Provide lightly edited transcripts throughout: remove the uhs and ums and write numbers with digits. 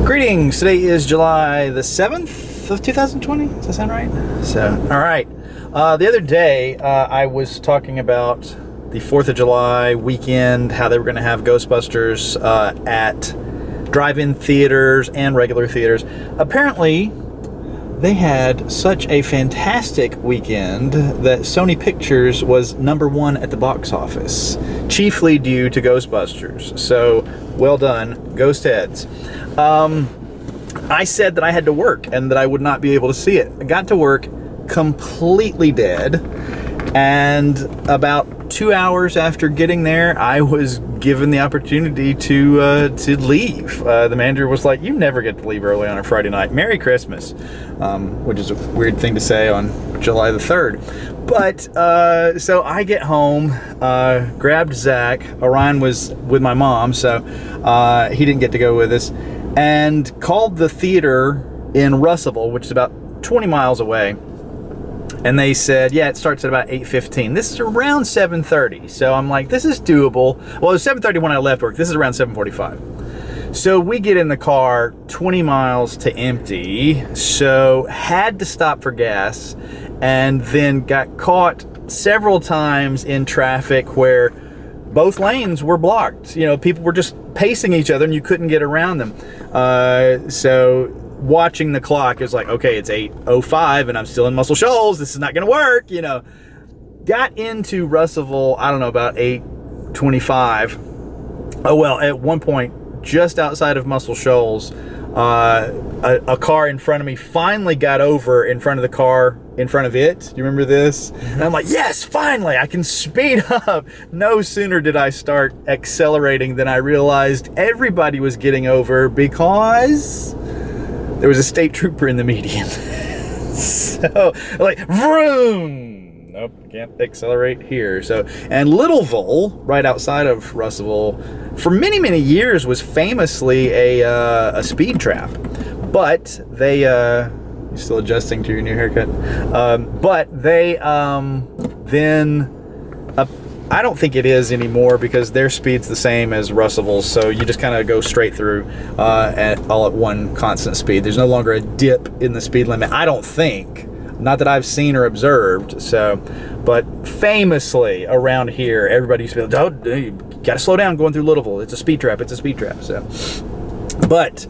Greetings. Today is July the 7th of 2020. Does that sound right? So, all right. The other day, I was talking about the 4th of July weekend, how they were going to have Ghostbusters at drive-in theaters and regular theaters. Apparently, they had such a fantastic weekend that Sony Pictures was #1 at the box office, chiefly due to Ghostbusters. So, well done, Ghost Heads. I said that I had to work and that I would not be able to see it. I got to work completely dead, and about 2 hours after getting there, I was given the opportunity to leave. The manager was like, "You never get to leave early on a Friday night. Merry Christmas," which is a weird thing to say on July the 3rd. But so I get home, grabbed Zach. Orion was with my mom, so he didn't get to go with us, and called the theater in Russellville, which is about 20 miles away. And they said, yeah, it starts at about 8:15. This is around 7:30. So I'm like, this is doable. Well, it was 7:30 when I left work. This is around 7:45. So we get in the car, 20 miles to empty. So had to stop for gas, and then got caught several times in traffic where both lanes were blocked. You know, people were just pacing each other and you couldn't get around them. So watching the clock, it was like, okay, it's 8:05 and I'm still in Muscle Shoals. This is not going to work, you know. Got into Russellville, I don't know, about 8:25. Oh, well, at one point, just outside of Muscle Shoals, a car in front of me finally got over in front of the car in front of it. Do you remember this? And I'm like, yes, finally, I can speed up. No sooner did I start accelerating than I realized everybody was getting over because there was a state trooper in the median. So, like, vroom! Nope, can't accelerate here. So, and Littleville, right outside of Russellville, for many, many years was famously a speed trap. But they, you're still adjusting to your new haircut. But they then, I don't think it is anymore because their speed's the same as Russellville's, so you just kind of go straight through all at one constant speed. There's no longer a dip in the speed limit, I don't think. Not that I've seen or observed. So, but famously around here, everybody used to be like, "Oh, you gotta slow down going through Littleville. It's a speed trap. It's a speed trap." So, but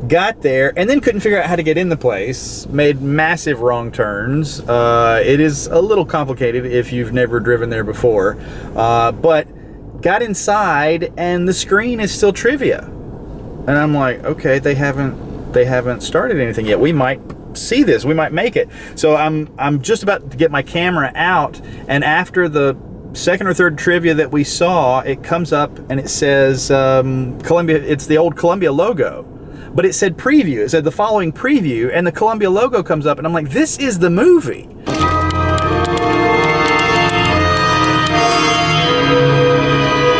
got there and then couldn't figure out how to get in the place. Made massive wrong turns. It is a little complicated if you've never driven there before. But got inside and the screen is still trivia. And I'm like, okay, they haven't started anything yet. We might see this. We might make it. So I'm just about to get my camera out, and after the second or third trivia that we saw, it comes up and it says Columbia. It's the old Columbia logo. But it said preview. It said the following preview, and the Columbia logo comes up, and I'm like, this is the movie.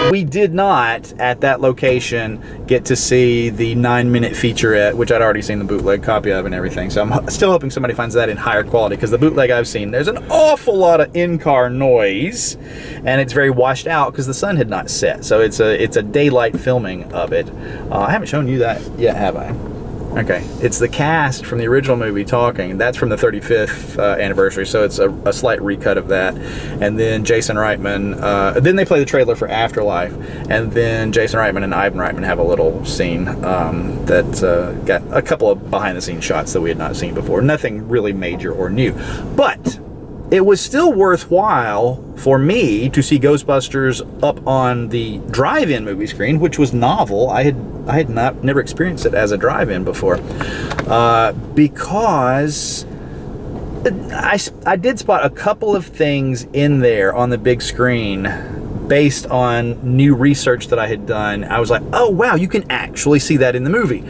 We did not, at that location, get to see the 9-minute featurette, which I'd already seen the bootleg copy of and everything. So I'm still hoping somebody finds that in higher quality, because the bootleg I've seen, there's an awful lot of in-car noise, and it's very washed out because the sun had not set. So it's a daylight filming of it. I haven't shown you that yet, have I? Okay, it's the cast from the original movie talking. That's from the 35th anniversary, so it's a slight recut of that. And then Jason Reitman, then they play the trailer for Afterlife, and then Jason Reitman and Ivan Reitman have a little scene that got a couple of behind-the-scenes shots that we had not seen before. Nothing really major or new, but it was still worthwhile for me to see Ghostbusters up on the drive-in movie screen, which was novel. I had never experienced it as a drive-in before, because I did spot a couple of things in there on the big screen based on new research that I had done. I was like, oh wow, you can actually see that in the movie.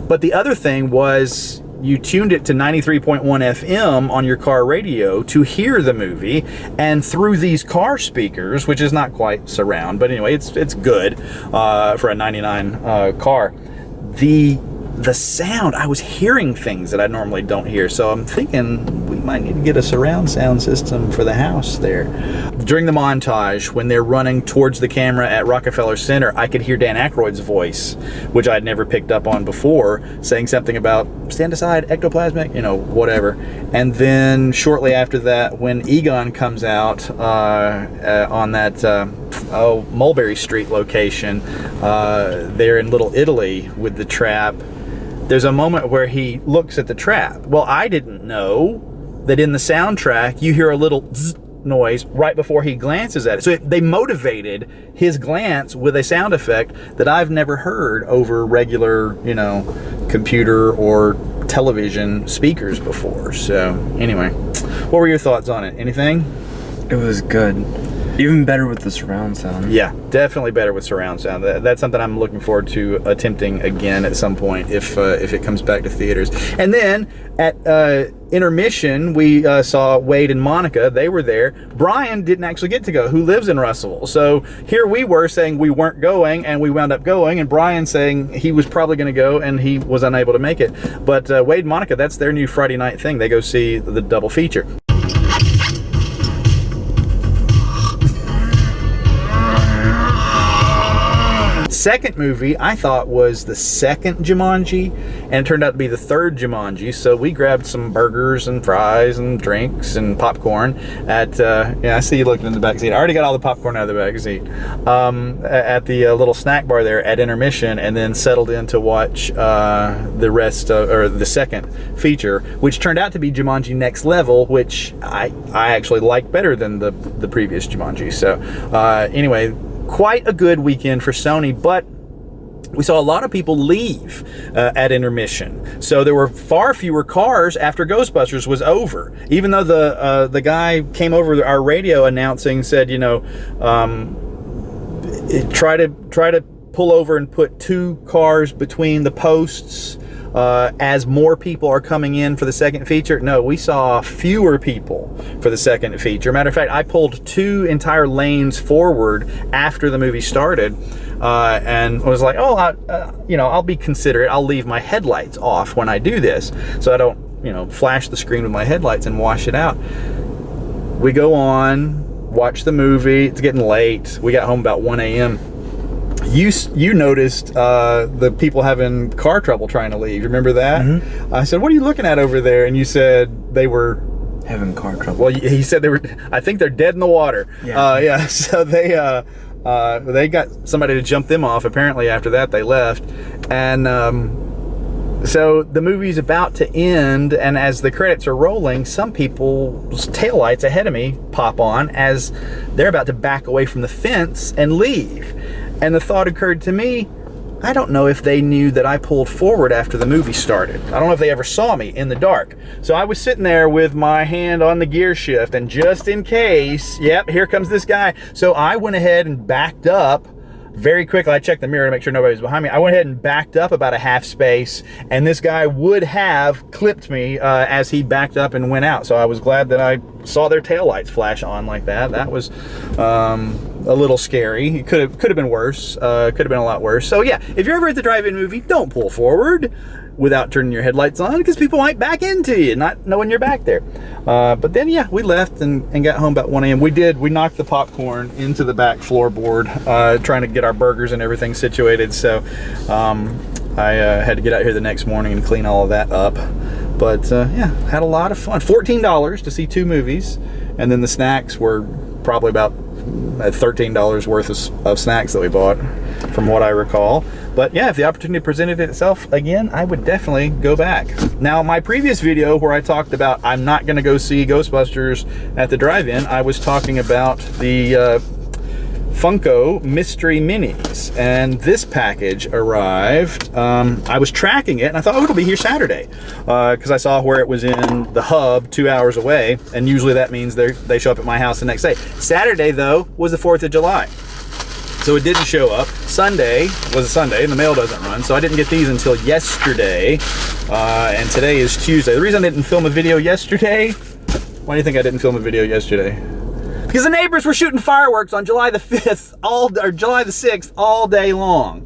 But the other thing was, you tuned it to 93.1 FM on your car radio to hear the movie, and through these car speakers, which is not quite surround, but anyway, it's good for a 99 car. The sound, I was hearing things that I normally don't hear, so I'm thinking might need to get a surround sound system for the house there. During the montage, when they're running towards the camera at Rockefeller Center, I could hear Dan Aykroyd's voice, which I'd never picked up on before, saying something about stand aside, ectoplasmic, whatever. And then shortly after that, when Egon comes out on that Mulberry Street location, there in Little Italy with the trap, there's a moment where he looks at the trap. Well, I didn't know that in the soundtrack you hear a little zzz noise right before he glances at it. So they motivated his glance with a sound effect that I've never heard over regular, computer or television speakers before. So anyway, what were your thoughts on it? Anything? It was good. Even better with the surround sound. Yeah, definitely better with surround sound. That's something I'm looking forward to attempting again at some point if it comes back to theaters. And then at intermission, we saw Wade and Monica. They were there. Brian didn't actually get to go, who lives in Russellville. So here we were saying we weren't going, and we wound up going, and Brian saying he was probably going to go, and he was unable to make it. But Wade and Monica, that's their new Friday night thing. They go see the double feature. Second movie I thought was the second Jumanji, and it turned out to be the third Jumanji. So we grabbed some burgers and fries and drinks and popcorn at I see you looking in the back seat. I already got all the popcorn out of the back seat at the little snack bar there at intermission, and then settled in to watch the rest or the second feature, which turned out to be Jumanji Next Level, which I actually like better than the previous Jumanji. So anyway, quite a good weekend for Sony, but we saw a lot of people leave at intermission. So there were far fewer cars after Ghostbusters was over. Even though the guy came over our radio announcing, said, try to pull over and put 2 cars between the posts as more people are coming in for the second feature. No, we saw fewer people for the second feature. Matter of fact, I pulled 2 entire lanes forward after the movie started and was like, I'll be considerate. I'll leave my headlights off when I do this, so I don't, flash the screen with my headlights and wash it out. We go on, watch the movie. It's getting late. We got home about 1 a.m. You noticed the people having car trouble trying to leave. You remember that? Mm-hmm. I said, what are you looking at over there? And you said they were having car trouble. Well, he said they were, I think they're dead in the water. Yeah. So they got somebody to jump them off. Apparently after that they left. And so the movie's about to end, and as the credits are rolling, some people's taillights ahead of me pop on as they're about to back away from the fence and leave. And the thought occurred to me, I don't know if they knew that I pulled forward after the movie started. I don't know if they ever saw me in the dark. So I was sitting there with my hand on the gear shift, and just in case, yep, here comes this guy. So I went ahead and backed up very quickly. I checked the mirror to make sure nobody was behind me. I went ahead and backed up about a half space, and this guy would have clipped me as he backed up and went out. So I was glad that I saw their taillights flash on like that. That was a little scary. It could have been worse. Could have been a lot worse. So yeah, if you're ever at the drive-in movie, don't pull forward without turning your headlights on, because people might back into you not knowing you're back there. But then yeah, we left and got home about 1 a.m. We knocked the popcorn into the back floorboard, trying to get our burgers and everything situated. So I had to get out here the next morning and clean all of that up. But yeah, had a lot of fun. $14 to see 2 movies, and then the snacks were probably about $13 worth of snacks that we bought, from what I recall. But yeah, if the opportunity presented itself again, I would definitely go back. Now, my previous video where I talked about I'm not going to go see Ghostbusters at the drive-in, I was talking about the Funko Mystery Minis, and this package arrived. I was tracking it, and I thought, it'll be here Saturday, because I saw where it was in the hub 2 hours away, and usually that means they show up at my house the next day. Saturday, though, was the 4th of July, so it didn't show up. Sunday was a Sunday, and the mail doesn't run, so I didn't get these until yesterday, and today is Tuesday. The reason I didn't film a video yesterday, why do you think I didn't film a video yesterday? Because the neighbors were shooting fireworks on July the 5th, July the 6th, all day long.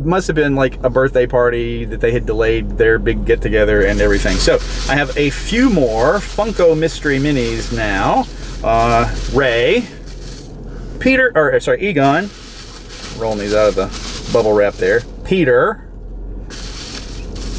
must have been like a birthday party that they had delayed their big get together and everything. So I have a few more Funko Mystery Minis now. Ray, Peter, or sorry, Egon. Rolling these out of the bubble wrap there. Peter,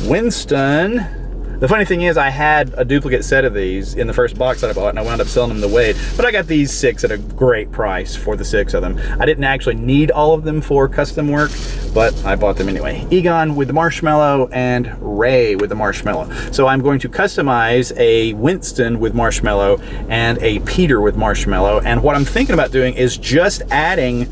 Winston. The funny thing is, I had a duplicate set of these in the first box that I bought, and I wound up selling them to Wade. But I got these 6 at a great price for the 6 of them. I didn't actually need all of them for custom work, but I bought them anyway. Egon with the marshmallow and Ray with the marshmallow. So I'm going to customize a Winston with marshmallow and a Peter with marshmallow. And what I'm thinking about doing is just adding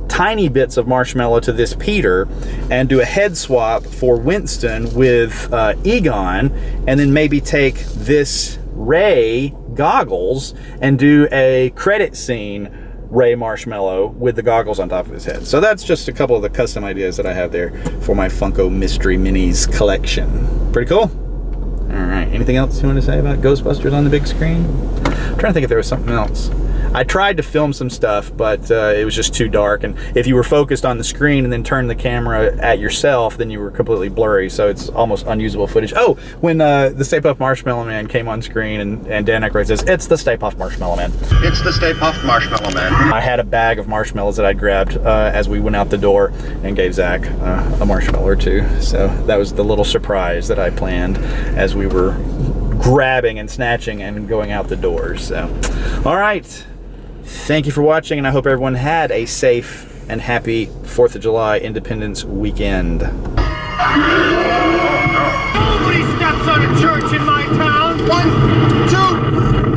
tiny bits of marshmallow to this Peter and do a head swap for Winston with Egon, and then maybe take this Ray goggles and do a credit scene Ray marshmallow with the goggles on top of his head. So that's just a couple of the custom ideas that I have there for my Funko Mystery Minis collection. Pretty cool? All right, anything else you want to say about Ghostbusters on the big screen? I'm trying to think if there was something else. I tried to film some stuff, but it was just too dark, and if you were focused on the screen and then turned the camera at yourself, then you were completely blurry, so it's almost unusable footage. Oh, when the Stay Puft Marshmallow Man came on screen, and Dan Aykroyd says, "It's the Stay Puft Marshmallow Man." It's the Stay Puft Marshmallow Man. I had a bag of marshmallows that I'd grabbed as we went out the door and gave Zach a marshmallow or two, so that was the little surprise that I planned as we were grabbing and snatching and going out the doors. So, all right. Thank you for watching, and I hope everyone had a safe and happy 4th of July Independence weekend. Nobody steps on a church in my town. 1, 2.